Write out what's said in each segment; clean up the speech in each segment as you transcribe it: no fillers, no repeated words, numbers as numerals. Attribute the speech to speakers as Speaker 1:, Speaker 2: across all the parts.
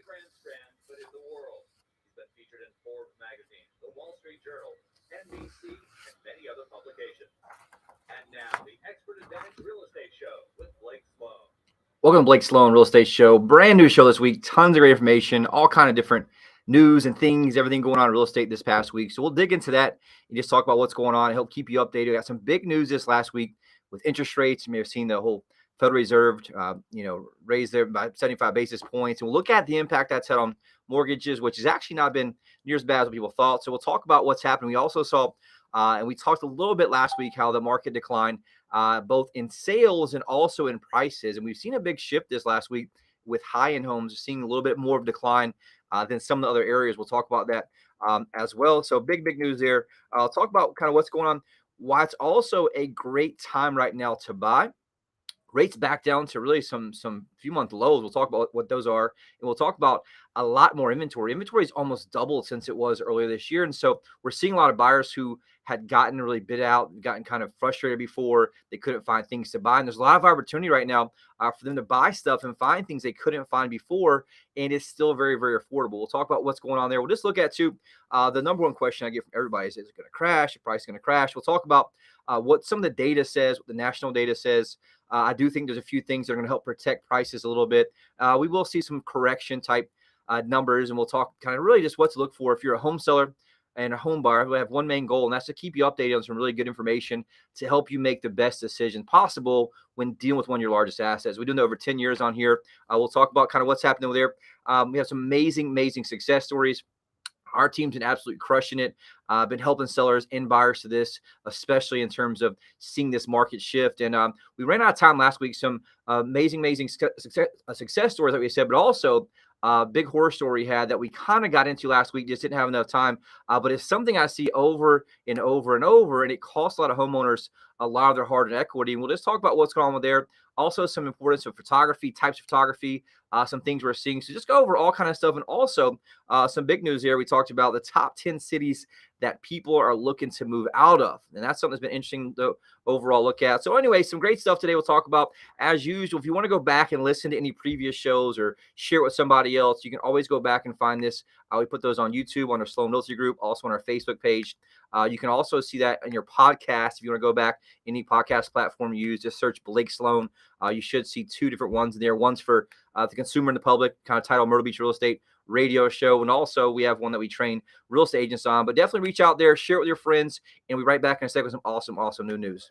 Speaker 1: Grand Strand, but in the world. He's been featured in Forbes magazine, The Wall Street Journal, NBC, and many other publications. And now, the Expert Advantage Real Estate Show with Blake Sloan. Welcome to Blake Sloan Real Estate Show. Brand new show this week. Tons of great information, all kind of different news and things, everything going on in real estate this past week. So we'll dig into that and just talk about what's going on and help keep you updated. We got some big news this last week with interest rates. You may have seen the whole Federal Reserve, raised there by 75 basis points. And we'll look at the impact that's had on mortgages, which has actually not been near as bad as people thought. So we'll talk about what's happened. We also saw, and we talked a little bit last week, how the market declined, both in sales and also in prices. And we've seen a big shift this last week with high-end homes, seeing a little bit more of decline than some of the other areas. We'll talk about that as well. So big news there. I'll talk about kind of what's going on, why it's also a great time right now to buy. Rates back down to really some few month lows. We'll talk about what those are, and we'll talk about a lot more inventory. Inventory is almost doubled since it was earlier this year, and so we're seeing a lot of buyers who had gotten really bid out, gotten kind of frustrated before they couldn't find things to buy. And there's a lot of opportunity right now for them to buy stuff and find things they couldn't find before, and it's still very affordable. We'll talk about what's going on there. We'll just look at too the number one question I get from everybody is it going to crash? The price is going to crash? We'll talk about what some of the data says, what the national data says. I do think there's a few things that are going to help protect prices a little bit. We will see some correction type numbers, and we'll talk kind of really just what to look for if you're a home seller and a home buyer. We have one main goal, and that's to keep you updated on some really good information to help you make the best decision possible when dealing with one of your largest assets. We're doing over 10 years on here. We'll talk about kind of what's happening over there. We have some amazing success stories. Our team's been absolutely crushing it. Been helping sellers and buyers to this, especially in terms of seeing this market shift. And we ran out of time last week. Some amazing success stories that we said, but also big horror story we had that we kind of got into last week, just didn't have enough time. But it's something I see over and over, and it costs a lot of homeowners a lot of their hard-earned equity. And we'll just talk about what's going on with there. Also, some importance of photography, types of photography, some things we're seeing. So just go over all kind of stuff. And also some big news here. We talked about the top 10 cities that people are looking to move out of. And that's something that's been interesting to overall look at. So anyway, some great stuff today we'll talk about. As usual, if you want to go back and listen to any previous shows or share it with somebody else, you can always go back and find this. We put those on YouTube, on our Sloan Realty group, also on our Facebook page. You can also see that in your podcast. If you want to go back, any podcast platform you use, just search Blake Sloan. You should see two different ones in there. One's for the consumer and the public, kind of titled Myrtle Beach Real Estate Radio Show. And also we have one that we train real estate agents on. But definitely reach out there, share it with your friends, and we'll be right back in a second with some awesome new news.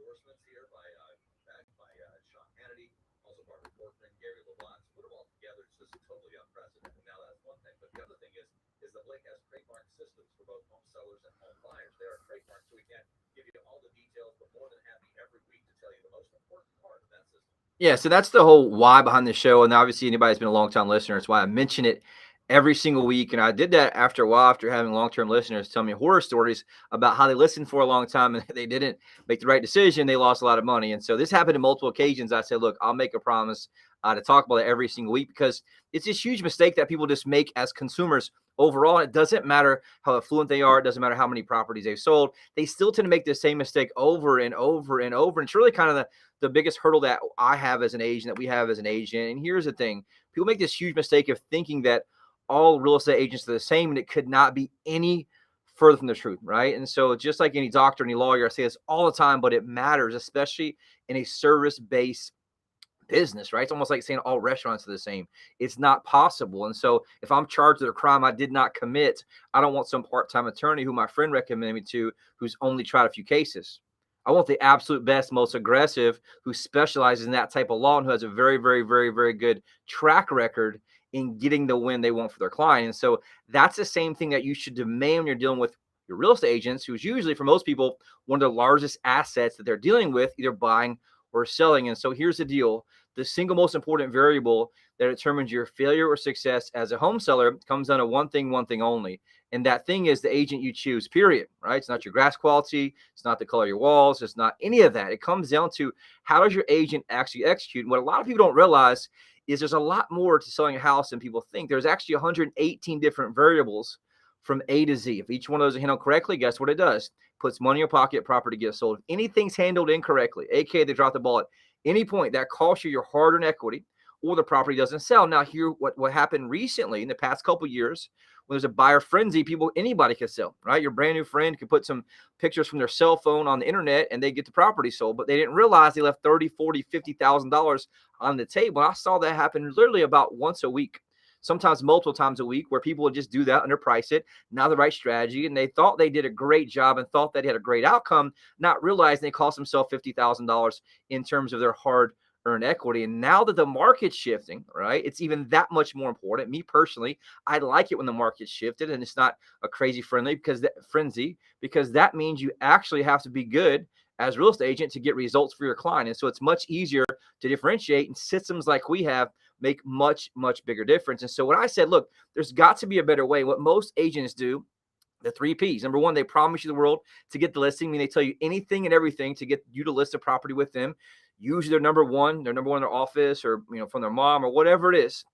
Speaker 1: Endorsements here by Sean Hannity, also Barbara Corcoran, Gary LeBlanc. Put them all together. It's just totally unprecedented. Now that's one thing, but the other thing is that Blake has trademark systems for both home sellers and home buyers. They are trademarked, so we can't give you all the details, but more than happy every week to tell you the most important part of that system. Yeah, so that's the whole why behind the show, and obviously anybody who's been a long-time listener, it's why I mention it every single week. And I did that after a while, after having long-term listeners tell me horror stories about how they listened for a long time and they didn't make the right decision. They lost a lot of money. And so this happened on multiple occasions. I said, look, I'll make a promise to talk about it every single week, because it's this huge mistake that people just make as consumers overall. It doesn't matter how affluent they are. It doesn't matter how many properties they've sold. They still tend to make the same mistake over and over. And it's really kind of the biggest hurdle that I have as an agent, that we have as an agent. And here's the thing. People make this huge mistake of thinking that all real estate agents are the same, and it could not be any further from the truth, right? And so just like any doctor, any lawyer, I say this all the time, but it matters, especially in a service-based business, right? It's almost like saying all restaurants are the same. It's not possible. And so if I'm charged with a crime I did not commit, I don't want some part-time attorney who my friend recommended me to, who's only tried a few cases. I want the absolute best, most aggressive, who specializes in that type of law and who has a very good track record in getting the win they want for their client. And so that's the same thing that you should demand when you're dealing with your real estate agents, who's usually, for most people, one of the largest assets that they're dealing with, either buying or selling. And so here's the deal. The single most important variable that determines your failure or success as a home seller comes down to one thing only,
Speaker 2: And that thing is the agent you choose, period, right? It's not your grass quality. It's not the color of your walls. It's not any of that. It comes down to how does your agent actually execute? And what a lot of people don't realize is there's a lot more to selling a house than people think. There's actually 118 different variables from A to Z. If each one of those is handled correctly, guess what it does? Puts money in your pocket, property gets sold. If anything's handled incorrectly, aka they drop the ball at any point, that costs you your hard-earned equity, or the property doesn't sell. Now, here, what happened recently in the past couple of years, when there's a buyer frenzy, anybody can sell, right? Your brand new friend could put some pictures from their cell phone on the internet and they get the property sold, but they didn't realize they left $30, $40, $50,000 on the table. I saw that happen literally about once a week, sometimes multiple times a week, where people would just do that, underprice it, not the right strategy, and they thought they did a great job and thought they had a great outcome, not realizing they cost themselves $50,000 in terms of their hard earn equity. And now that the market's shifting, right, it's even that much more important. Me personally, I like it when the market's shifted and it's not a crazy frenzy, because that means you actually have to be good as a real estate agent to get results for your client. And so it's much easier to differentiate, and systems like we have make much, much bigger difference. And so when I said, look, there's got to be a better way, what most agents do, the 3 Ps. Number one, they promise you the world to get the listing. I mean, they tell you anything and everything to get you to list a property with them. Usually they're number one in their office, or from their mom or whatever it is.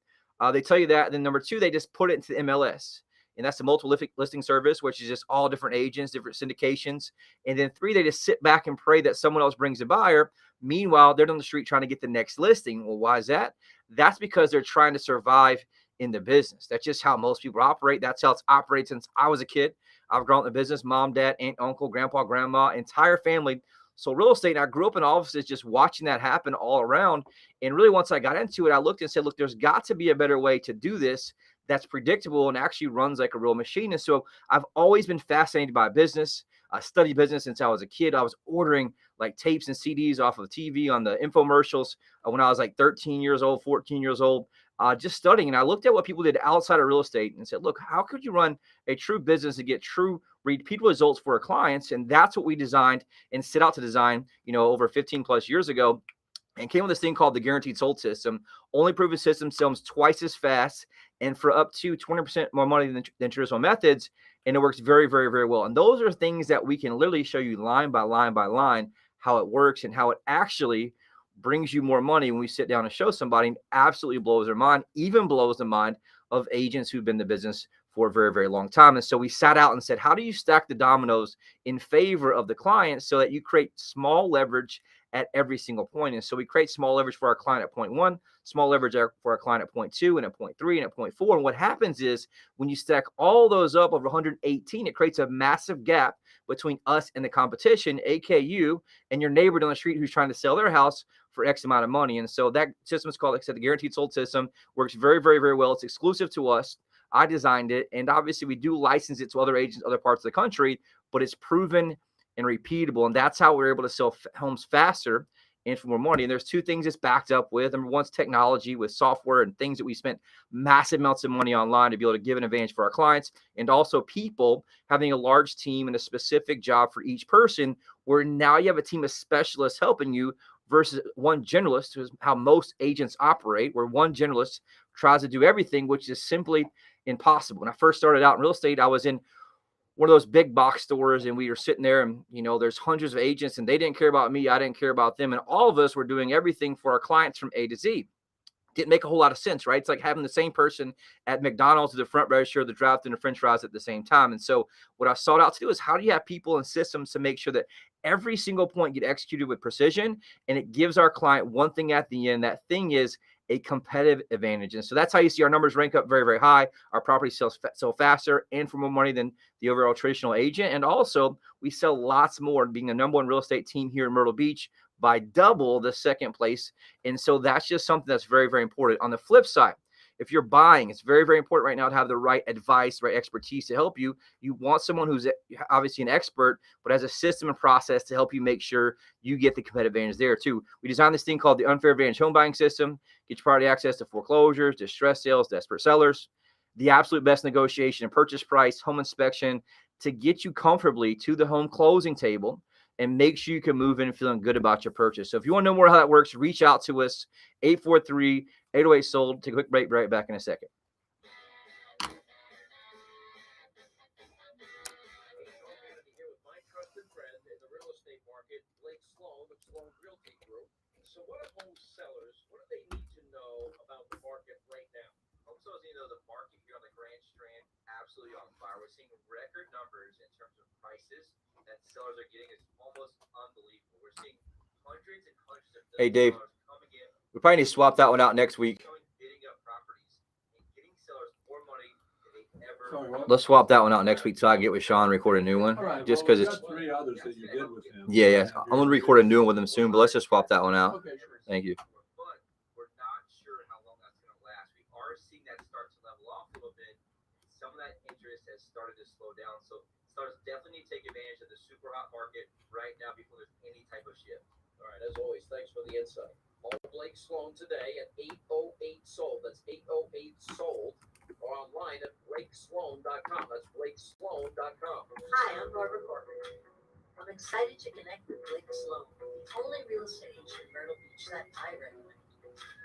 Speaker 2: They tell you that. And then number two, they just put it into the MLS. And that's the multiple listing service, which is just all different agents, different syndications. And then 3, they just sit back and pray that someone else brings a buyer. Meanwhile, they're on the street trying to get the next listing. Well, why is that? That's because they're trying to survive in the business. That's just how most people operate. That's how it's operated since I was a kid. I've grown up in the business, mom, dad, aunt, uncle, grandpa, grandma, entire family. So real estate, and I grew up in offices just watching that happen all around. And really, once I got into it, I looked and said, look, there's got to be a better way to do this that's predictable and actually runs like a real machine. And so I've always been fascinated by business. I studied business since I was a kid. I was ordering like tapes and CDs off of TV on the infomercials when I was like 13 years old, 14 years old, just studying. And I looked at what people did outside of real estate and said, look, how could you run a true business to get true repeatable results for our clients? And that's what we designed and set out to design, over 15 plus years ago, and came with this thing called the guaranteed sold system. Only proven system sells twice as fast and for up to 20% more money than traditional methods. And it works very, very, very well. And those are things that we can literally show you line by line by line how it works and how it actually brings you more money when we sit down and show somebody. And absolutely blows their mind, even blows the mind of agents who've been in the business for a very, very long time. And so we sat out and said, how do you stack the dominoes in favor of the client so that you create small leverage at every single point? And so we create small leverage for our client at point 1, small leverage for our client at point 2, and at point 3, and at point 4. And what happens is when you stack all those up over 118, it creates a massive gap between us and the competition, aka you and your neighbor down the street who's trying to sell their house for X amount of money. And so that system is called, like I said, the guaranteed sold system. Works very, very, very well. It's exclusive to us. I designed it, and obviously we do license it to other agents, other parts of the country, but it's proven and repeatable. And that's how we're able to sell homes faster and for more money. And there's 2 things it's backed up with. Number one's technology with software and things that we spent massive amounts of money online to be able to give an advantage for our clients. And also people having a large team and a specific job for each person, where now you have a team of specialists helping you versus one generalist, which is how most agents operate, where one generalist tries to do everything, which is simply impossible. When I first started out in real estate, I was in one of those big box stores, and we were sitting there, and there's hundreds of agents, and they didn't care about me, I didn't care about them, and all of us were doing everything for our clients from A to Z. Didn't make a whole lot of sense, right? It's like having the same person at McDonald's at the front register, the drive-thru, and the French fries at the same time. And so what I sought out to do is, how do you have people and systems to make sure that every single point get executed with precision, and it gives our client one thing at the end. That thing is a competitive advantage. And so that's how you see our numbers rank up very, very high. Our property sells faster and for more money than the overall traditional agent. And also we sell lots more, being the number 1 real estate team here in Myrtle Beach by double the second place. And so that's just something that's very, very important. On the flip side, if you're buying, it's very, very important right now to have the right advice, right expertise to help you. You want someone who's obviously an expert, but has a system and process to help you make sure you get the competitive advantage there too. We designed this thing called the Unfair Advantage Home Buying System. Get your property access to foreclosures, distress sales, desperate sellers, the absolute best negotiation and purchase price, home inspection, to get you comfortably to the home closing table and make sure you can move in feeling good about your purchase. So if you want to know more how that works, reach out to us, 843-808-SOLD. Take a quick break, right back in a second.
Speaker 1: record numbers in terms of prices that sellers are getting is almost unbelievable. We're seeing hundreds and hundreds of
Speaker 2: Hey, Dave,
Speaker 1: dollars coming in.
Speaker 2: we probably need to swap that one out next week.
Speaker 1: Bidding up properties and getting sellers more money than they ever.
Speaker 3: Sorry, what?
Speaker 2: Let's swap that one out next week so I can get with Sean and record a new one.
Speaker 3: All right,
Speaker 2: Just
Speaker 3: well,
Speaker 2: because
Speaker 3: we
Speaker 2: it's
Speaker 3: got 3 others that you did with him.
Speaker 2: yeah. I'm gonna record a new one with him soon, but let's just swap that one out.
Speaker 3: Okay, sure.
Speaker 2: Thank you.
Speaker 1: But we're not sure how long that's going to last. We are seeing that start to level off a little bit. Some of that interest has started to slow down. So sellers definitely need to take advantage of the super hot market right now before there's any type of shift.
Speaker 4: All right, as always, thanks for the insight. Call Blake Sloan today at 808-SOLD. That's 808-SOLD. Or online at blakesloan.com. That's blakesloan.com.
Speaker 5: Hi, I'm Barbara Corbin. I'm excited to connect with Blake Sloan, the only real estate agent in Myrtle Beach that I recommend.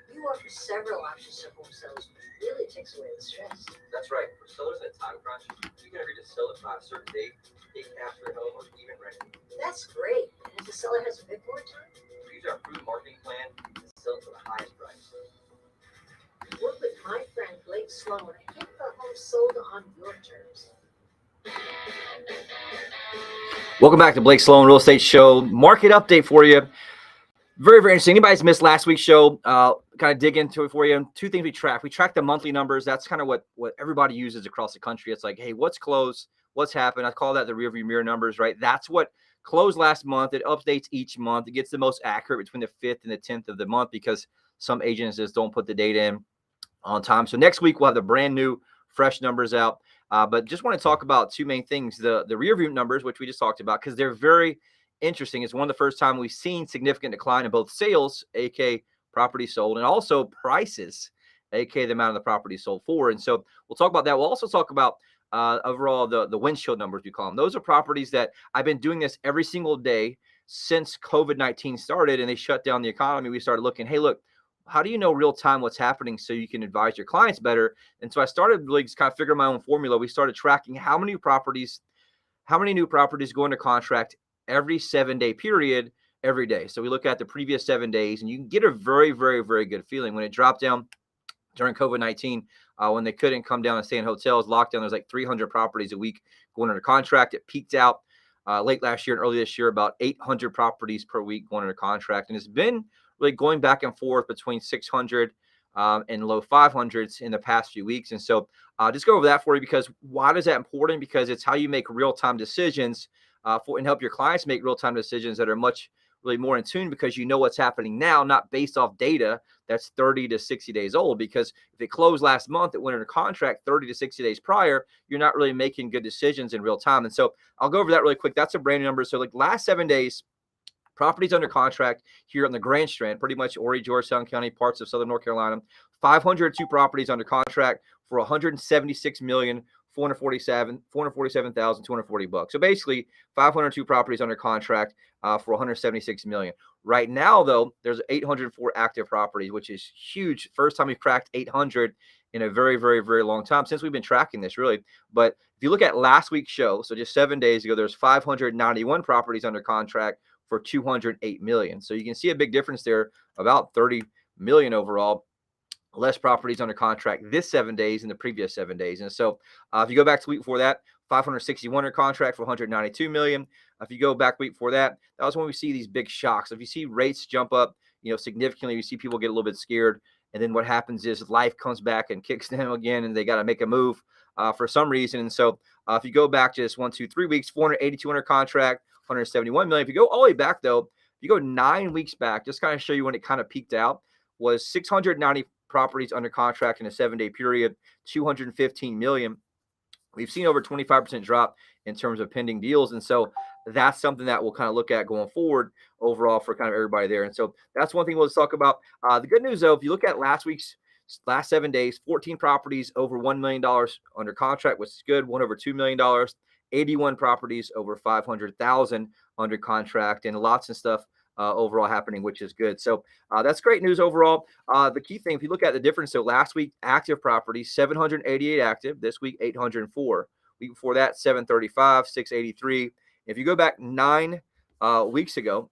Speaker 5: You offer several options to home sellers, which really takes away the stress.
Speaker 1: That's right. For sellers that time crunch, you can agree to sell it by a certain date, take cash for home, or even rent it.
Speaker 5: That's great. And if the seller has a bit more time,
Speaker 1: Use our proven marketing plan and sell it for the highest price.
Speaker 5: work with my friend Blake Sloan and get the home sold on your terms.
Speaker 2: Welcome back to Blake Sloan Real Estate Show. Market update for you. Very, very interesting. Anybody's missed last week's show, kind of dig into it for you. And 2 things we track. We track the monthly numbers. That's kind of what everybody uses across the country. It's like, hey, what's closed? What's happened? I call that the rearview mirror numbers, right? That's what closed last month. It updates each month. It gets the most accurate between the 5th and the 10th of the month because some agents just don't put the data in on time. So next week, we'll have the brand new, fresh numbers out. But just want to talk about 2 main things. The rear view numbers, which we just talked about, because they're very interesting. It's one of the first time we've seen significant decline in both sales, aka property sold, and also prices, aka the amount of the property sold for. And so we'll talk about that. We'll also talk about overall the windshield numbers, we call them. Those are properties that I've been doing this every single day since COVID-19 started and they shut down the economy. We started looking, hey, look, how do you know real time what's happening so you can advise your clients better? And so I started really just kind of figuring my own formula. We started tracking how many new properties go into contract every 7-day period every day. So we look at the previous 7 days and you can get a very, very, very good feeling. When it dropped down during COVID-19, when they couldn't come down and stay in hotels, lockdown, there's like 300 properties a week going under contract. It peaked out late last year and early this year, about 800 properties per week going under contract. And it's been really going back and forth between 600 and low 500s in the past few weeks. And so just go over that for you, because why is that important? Because it's how you make real-time decisions and help your clients make real-time decisions that are much really more in tune, because you know what's happening now, not based off data that's 30 to 60 days old. Because if it closed last month, it went under contract 30 to 60 days prior, you're not really making good decisions in real time. And so I'll go over that really quick. That's a brand new number. So like last 7 days, properties under contract here on the Grand Strand, pretty much Horry, Georgetown County, parts of Southern North Carolina, 502 properties under contract for $176,447,240 bucks. So basically 502 properties under contract for $176 million. Right now, though, there's 804 active properties, which is huge. First time we've cracked 800 in a very, very, very long time since we've been tracking this, really. But if you look at last week's show, so just 7 days ago, there's 591 properties under contract for $208 million. So you can see a big difference there, about $30 million overall. Less properties under contract this 7 days than the previous 7 days. And so if you go back to week before that, 561 under contract for $192 million. If you go back week before that, that was when we see these big shocks. If you see rates jump up, significantly, you see people get a little bit scared. And then what happens is life comes back and kicks them again, and they got to make a move for some reason. And so if you go back just 1, 2, 3 weeks, 482 under contract, 171 million. If you go all the way back, though, if you go 9 weeks back, just kind of show you when it kind of peaked out, was 690 properties under contract in a 7-day period, 215 million. We've seen over 25% drop in terms of pending deals. And so that's something that we'll kind of look at going forward overall for kind of everybody there. And so that's one thing we'll talk about. The good news, though, if you look at last 7 days, 14 properties over $1 million under contract, which is good, one over $2 million, 81 properties over 500,000 under contract, and lots of stuff overall happening, which is good. So that's great news overall. The key thing, if you look at the difference, so last week, active properties, 788 active. This week, 804. Week before that, 735, 683. If you go back 9 weeks ago,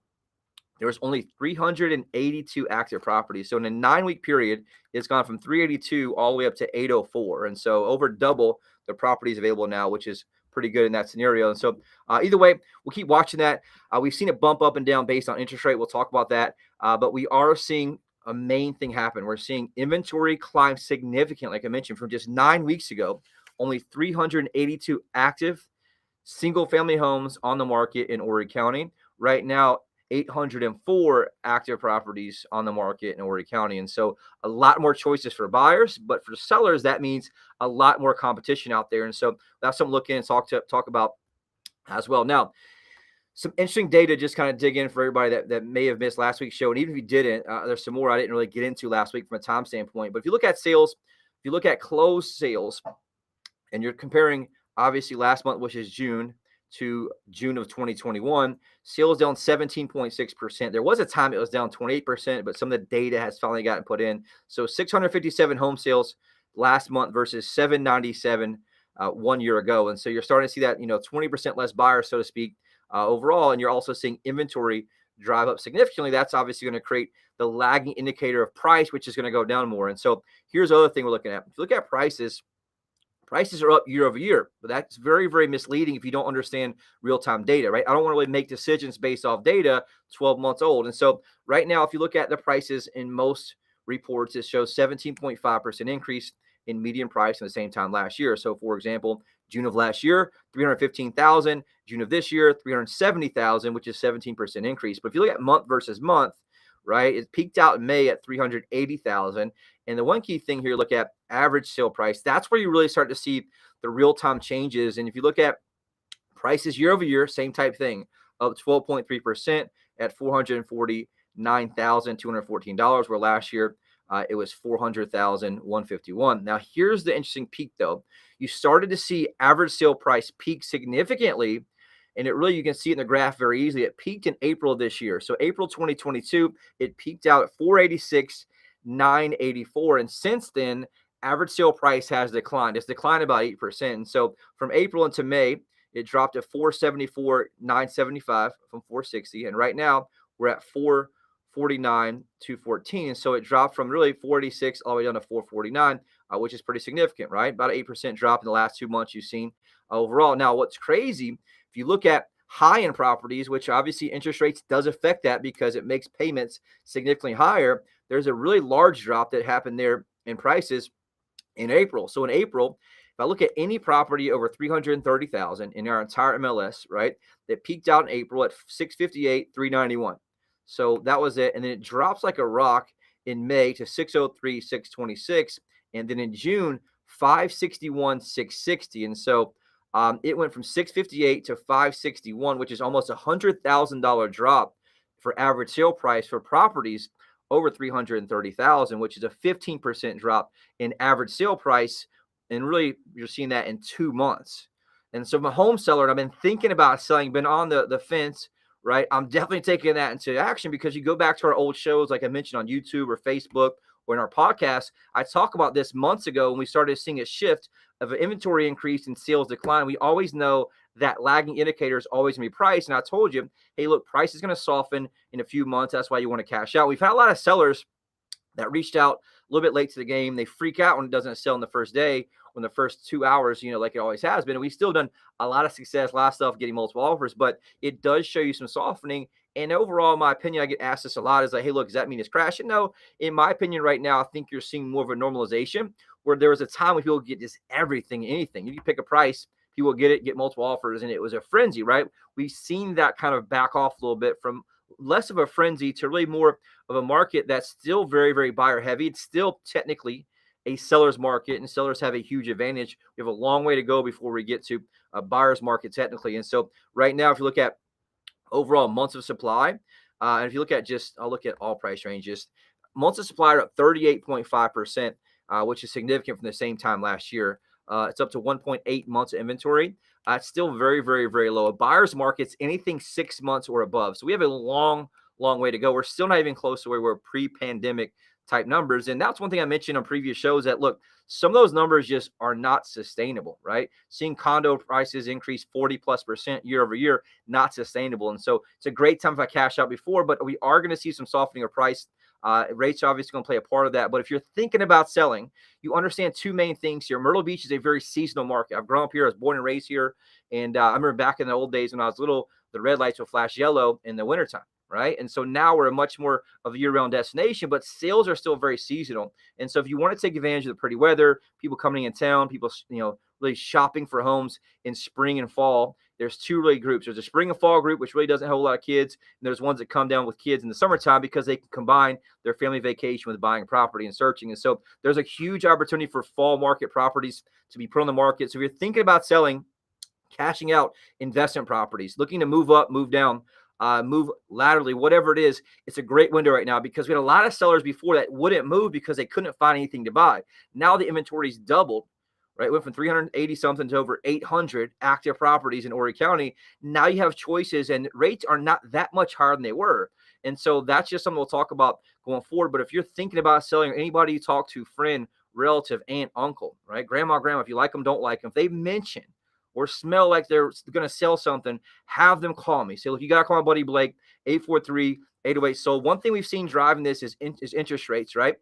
Speaker 2: there was only 382 active properties. So in a 9-week period, it's gone from 382 all the way up to 804. And so over double the properties available now, which is pretty good in that scenario. And so either way, we'll keep watching that. We've seen it bump up and down based on interest rate. We'll talk about that. But we are seeing a main thing happen. We're seeing inventory climb significantly, like I mentioned, from just 9 weeks ago, only 382 active single-family homes on the market in Horry County. Right now, 804 active properties on the market in Horry County. And so a lot more choices for buyers, but for sellers, that means a lot more competition out there. And so that's something to look in and talk about as well. Now, some interesting data, just kind of dig in for everybody that may have missed last week's show. And even if you didn't, there's some more I didn't really get into last week from a time standpoint. But if you look at sales, if you look at closed sales, and you're comparing obviously last month, which is June, to June of 2021, sales down 17.6%. There was a time it was down 28%, but some of the data has finally gotten put in. So 657 home sales last month versus 797 1 year ago. And so you're starting to see that, 20% less buyers, so to speak, overall. And you're also seeing inventory drive up significantly. That's obviously going to create the lagging indicator of price, which is going to go down more. And so here's the other thing we're looking at. If you look at prices are up year over year, but that's very, very misleading if you don't understand real-time data, right? I don't want to really make decisions based off data 12 months old. And so right now, if you look at the prices in most reports, it shows 17.5% increase in median price in the same time last year. So for example, June of last year, 315,000, June of this year, 370,000, which is 17% increase. But if you look at month versus month, right, it peaked out in May at 380,000. And the one key thing here, look at average sale price. That's where you really start to see the real-time changes. And if you look at prices year over year, same type thing, up 12.3% at $449,214, where last year it was $400,151. Now, here's the interesting peak, though. You started to see average sale price peak significantly, and it really, you can see it in the graph very easily. It peaked in April of this year. So April 2022, it peaked out at 486,984. And since then, average sale price has declined. It's declined about 8%. And so from April into May, it dropped to 474,975 from 460. And right now, we're at 449,214. And so it dropped from really 486 all the way down to 449, which is pretty significant, right? About an 8% drop in the last 2 months you've seen overall. Now, what's crazy, if you look at high-end properties, which obviously interest rates does affect that because it makes payments significantly higher, there's a really large drop that happened there in prices in April. So in April, if I look at any property over 330,000 in our entire MLS, right, that peaked out in April at 658,391. So that was it. And then it drops like a rock in May to 603,626. And then in June, 561,660. And so it went from 658 to 561, which is almost $100,000 drop for average sale price for properties over 330,000, which is a 15% drop in average sale price. And really, you're seeing that in 2 months. And so I'm a home seller, and I've been thinking about selling, been on the fence, right? I'm definitely taking that into action because you go back to our old shows, like I mentioned on YouTube or Facebook or in our podcast, I talk about this months ago when we started seeing a shift of an inventory increase and sales decline. We always know that lagging indicator is always going to be price. And I told you, hey, look, price is going to soften in a few months. That's why you want to cash out. We've had a lot of sellers that reached out a little bit late to the game. They freak out when it doesn't sell in the first day, when the first 2 hours, like it always has been. And we've still done a lot of success, a lot of stuff, getting multiple offers, but it does show you some softening. And overall, in my opinion, I get asked this a lot, is like, hey, look, does that mean it's crashing? No, in my opinion, right now, I think you're seeing more of a normalization where there was a time when people get just everything, anything. You can pick a price, people get it, get multiple offers, and it was a frenzy, right? We've seen that kind of back off a little bit from less of a frenzy to really more of a market that's still very, very buyer heavy. It's still technically a seller's market, and sellers have a huge advantage. We have a long way to go before we get to a buyer's market technically. And so right now, if you look at overall months of supply, and if you look at I'll look at all price ranges, months of supply are up 38.5%, which is significant from the same time last year. It's up to 1.8 months of inventory. It's still very, very, very low. A buyer's market's anything 6 months or above. So we have a long, long way to go. We're still not even close to where we were pre-pandemic type numbers. And that's one thing I mentioned on previous shows, that look, some of those numbers just are not sustainable, right? Seeing condo prices increase 40+% year over year, not sustainable. And so it's a great time if I cash out before, but we are going to see some softening of price. Rates are obviously going to play a part of that. But if you're thinking about selling, you understand two main things here. Myrtle Beach is a very seasonal market. I've grown up here. I was born and raised here. And I remember back in the old days when I was little, the red lights would flash yellow in the wintertime, right? And so now we're a much more of a year-round destination, but sales are still very seasonal. And so if you want to take advantage of the pretty weather, people coming in town, people, really shopping for homes in spring and fall, there's two really groups. There's a spring and fall group, which really doesn't have a lot of kids. And there's ones that come down with kids in the summertime because they can combine their family vacation with buying property and searching. And so there's a huge opportunity for fall market properties to be put on the market. So if you're thinking about selling, cashing out investment properties, looking to move up, move down, move laterally, whatever it is, it's a great window right now, because we had a lot of sellers before that wouldn't move because they couldn't find anything to buy. Now the inventory's doubled, right? It went from 380 something to over 800 active properties in Horry County. Now you have choices, and rates are not that much higher than they were. And so that's just something we'll talk about going forward. But if you're thinking about selling, or anybody you talk to, friend, relative, aunt, uncle, right? Grandma, if you like them, don't like them, if they mention or smell like they're going to sell something, have them call me. Say, look, you got to call my buddy Blake, 843-808. So one thing we've seen driving this is interest rates, right?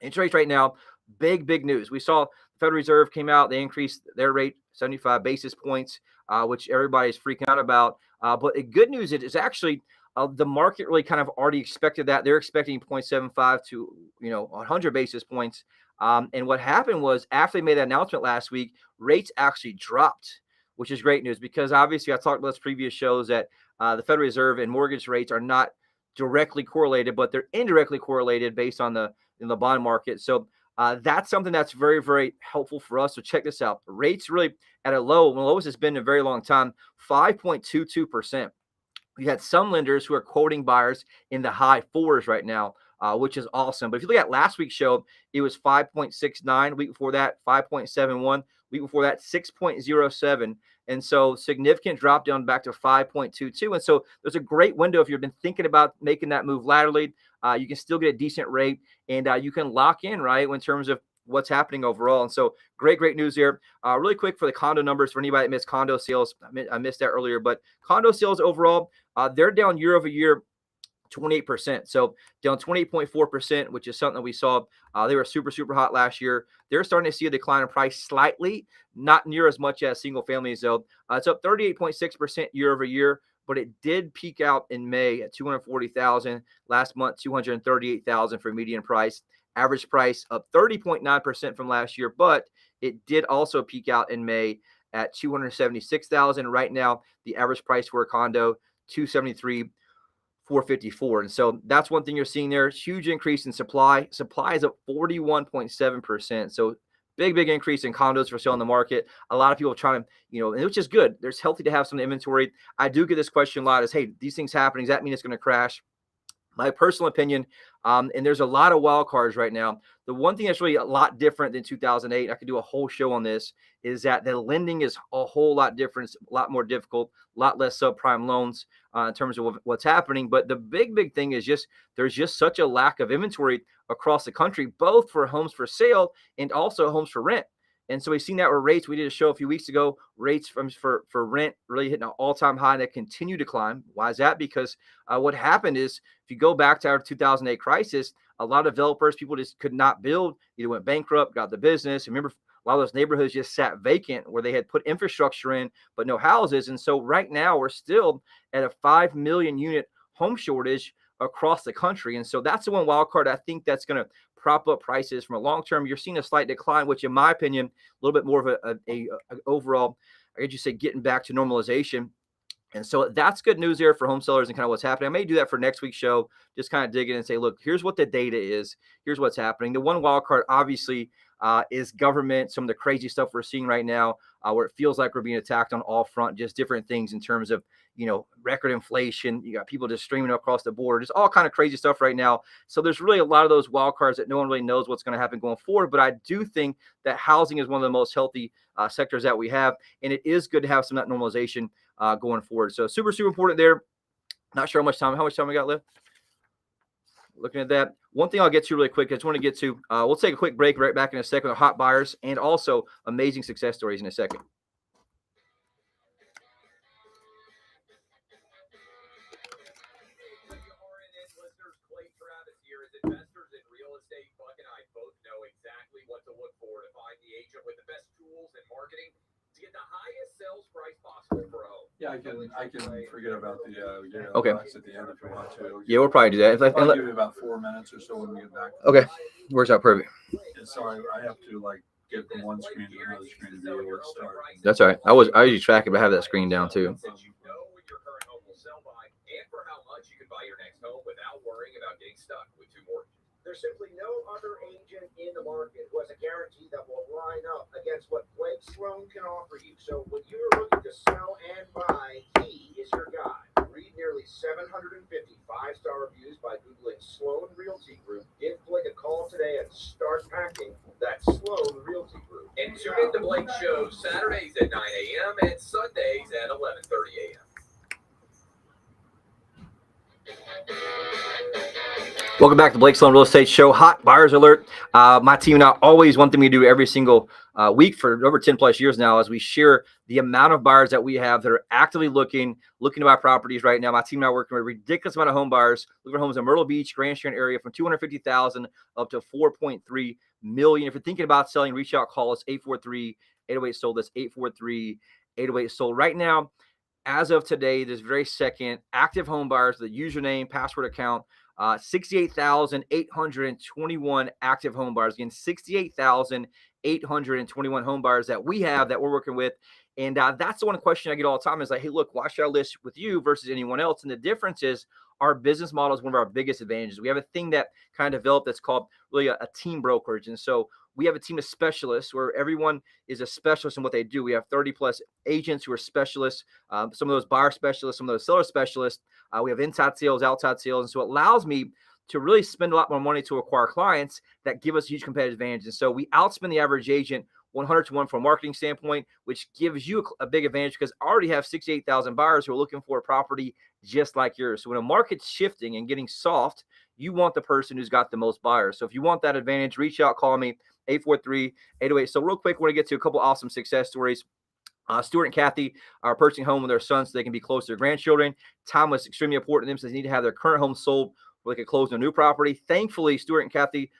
Speaker 2: Interest rates right now, big news. We saw the Federal Reserve came out. They increased their rate 75 basis points, which everybody's freaking out about. But the good news is actually the market really kind of already expected that. They're expecting 0.75 to 100 basis points. And what happened was, after they made that announcement last week, rates actually dropped, which is great news, because obviously I talked about this previous shows that the Federal Reserve and mortgage rates are not directly correlated, but they're indirectly correlated based on the bond market. So that's something that's very, very helpful for us. So check this out. Rates really at a low, the lowest it's been in a very long time, 5.22%. We had some lenders who are quoting buyers in the high fours right now, which is awesome. But if you look at last week's show, it was 5.69. Week before that, 5.71. Week before that, 6.07. And so significant drop down back to 5.22. And so there's a great window if you've been thinking about making that move laterally. You can still get a decent rate, and you can lock in, right, in terms of what's happening overall. And so great news here. Really quick for the condo numbers for anybody that missed condo sales. I missed that earlier, but condo sales overall, they're down year over year 28%. So down 28.4%, which is something that we saw. They were super hot last year. They're starting to see a decline in price slightly, not near as much as single families though. It's up 38.6% year over year, but it did peak out in May at 240,000. Last month, 238,000 for median price. Average price up 30.9% from last year, but it did also peak out in May at 276,000. Right now, the average price for a condo, 273,454. And so that's one thing you're seeing there. Huge increase in supply. Supply is up 41.7%. So big increase in condos for sale in the market. A lot of people trying to, which is good. There's healthy to have some inventory. I do get this question a lot is, hey, these things happening, does that mean it's going to crash? My personal opinion, and there's a lot of wild cards right now. The one thing that's really a lot different than 2008, I could do a whole show on this, is that the lending is a whole lot different, a lot more difficult, a lot less subprime loans in terms of what's happening. But the big thing is there's just such a lack of inventory across the country, both for homes for sale and also homes for rent. And so we've seen that with rates. We did a show a few weeks ago, rates for rent really hitting an all-time high, and they continue to climb. Why is that? Because what happened is, if you go back to our 2008 crisis, a lot of developers, people just could not build, either went bankrupt, got the business. Remember, a lot of those neighborhoods just sat vacant where they had put infrastructure in, but no houses. And so right now we're still at a 5 million unit home shortage across the country. And so that's the one wild card I think that's going to prop up prices from a long term. You're seeing a slight decline, which in my opinion, a little bit more of a overall, I guess you say, getting back to normalization. And so that's good news there for home sellers and kind of what's happening. I may do that for next week's show, just kind of dig in and say, look, here's what the data is. Here's what's happening. The one wild card, obviously, is government, some of the crazy stuff we're seeing right now, where it feels like we're being attacked on all front, just different things in terms of, record inflation. You got people just streaming across the board, just all kind of crazy stuff right now. So there's really a lot of those wild cards that no one really knows what's going to happen going forward. But I do think that housing is one of the most healthy sectors that we have. And it is good to have some of that normalization going forward. So super important there. Not sure how much time we got left. looking at that. One thing I'll get to really quick, I just want to get to, we'll take a quick break right back in a second with hot buyers and also amazing success stories in a second.
Speaker 1: WRNN listeners, Clay Travis here. As investors in real estate, Buck and I both know exactly what to look for to find the agent with the best tools and marketing to get the highest sales price possible for a home.
Speaker 3: Yeah, I can forget about the
Speaker 2: Okay.
Speaker 3: box at the end if you want to.
Speaker 2: Yeah, we'll probably do that.
Speaker 3: I'll give you about 4 minutes or so when we get back.
Speaker 2: Okay. Works out perfect.
Speaker 3: And sorry, I have to get from one screen to another screen to be able to start.
Speaker 2: That's all right. I usually track it, but I have that screen down too.
Speaker 1: Since you know when your current home will sell by and for how much you can buy your next home without worrying about getting stuck with two mortgages.
Speaker 4: There's simply no other agent in the market who has a guarantee that will line up against what Blake Sloan can offer you. So when you're looking to sell and buy, he is your guy. Read nearly 750 five-star reviews by Googling Sloan Realty Group. Give Blake a call today and start packing that Sloan Realty Group.
Speaker 1: And tune in to Blake Show Saturdays at 9 a.m. and Sundays at 11:30 a.m.
Speaker 2: Welcome back to Blake Sloan Real Estate Show. Hot buyers alert. My team and I always, one thing we do every single week for over 10 plus years now is we share the amount of buyers that we have that are actively looking to buy properties right now. My team and I are working with a ridiculous amount of home buyers, looking for homes in Myrtle Beach, Grand Strand area from $250,000 up to $4.3 million. If you're thinking about selling, reach out, call us 843-808-SOLD. That's 843-808-SOLD. Right now, as of today, this very second, active home buyers, the username, password account, 68,821 active home buyers. Again, 68,821 home buyers that we have that we're working with. And that's the one question I get all the time is like, hey, look, why should I list with you versus anyone else? And the difference is our business model is one of our biggest advantages. We have a thing that kind of developed that's called really a team brokerage. And so we have a team of specialists where everyone is a specialist in what they do. We have 30 plus agents who are specialists, some of those buyer specialists, some of those seller specialists. We have inside sales, outside sales. And so it allows me to really spend a lot more money to acquire clients that give us a huge competitive advantage. And so we outspend the average agent 100 to 1 from a marketing standpoint, which gives you a big advantage because I already have 68,000 buyers who are looking for a property just like yours. So when a market's shifting and getting soft, you want the person who's got the most buyers. So if you want that advantage, reach out, call me, 843-808. So real quick, we're going to get to a couple awesome success stories. Stuart and Kathy are purchasing a home with their sons so they can be close to their grandchildren. Time was extremely important to them, so they need to have their current home sold where they could close on a new property. Thankfully, Stuart and Kathy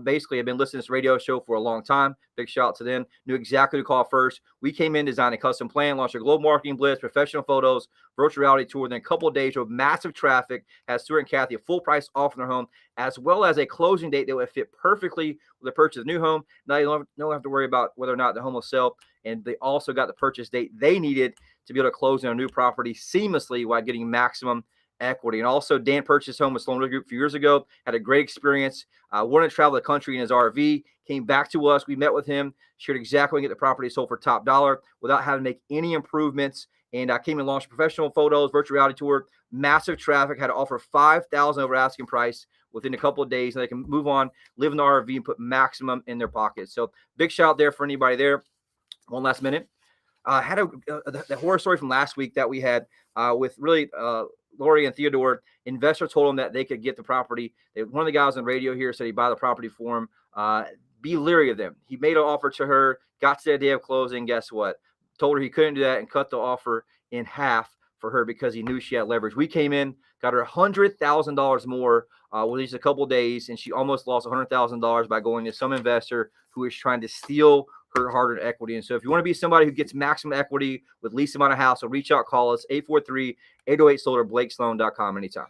Speaker 2: basically have been listening to this radio show for a long time. Big shout out to them. Knew exactly who to call first. We came in, designed a custom plan, launched a global marketing blitz, professional photos, virtual reality tour. Then a couple of days of massive traffic had Stuart and Kathy a full price offer on their home, as well as a closing date that would fit perfectly with the purchase of the new home. Now you don't have to worry about whether or not the home will sell. And they also got the purchase date they needed to be able to close on a new property seamlessly while getting maximum equity. And also, Dan purchased home with Sloan Realty Group a few years ago, had a great experience, wanted to travel the country in his RV, came back to us. We met with him, shared exactly how to get the property sold for top dollar without having to make any improvements. And I came and launched professional photos, virtual reality tour, massive traffic, had to offer $5,000 over asking price within a couple of days. And they can move on, live in the RV, and put maximum in their pocket. So big shout out there for anybody there. One last minute. Had the horror story from last week that we had with really Lori and Theodore. Investor told them that they could get the property. One of the guys on radio here said he'd buy the property for him. Be leery of them. He made an offer to her, got to the day of closing. Guess what? Told her he couldn't do that and cut the offer in half for her because he knew she had leverage. We came in, got her $100,000 more within just a couple of days, and she almost lost $100,000 by going to some investor who is trying to steal her hard-earned equity. And so if you want to be somebody who gets maximum equity with least amount of hassle, reach out, call us 843-808-SOLD or BlakeSloan.com anytime.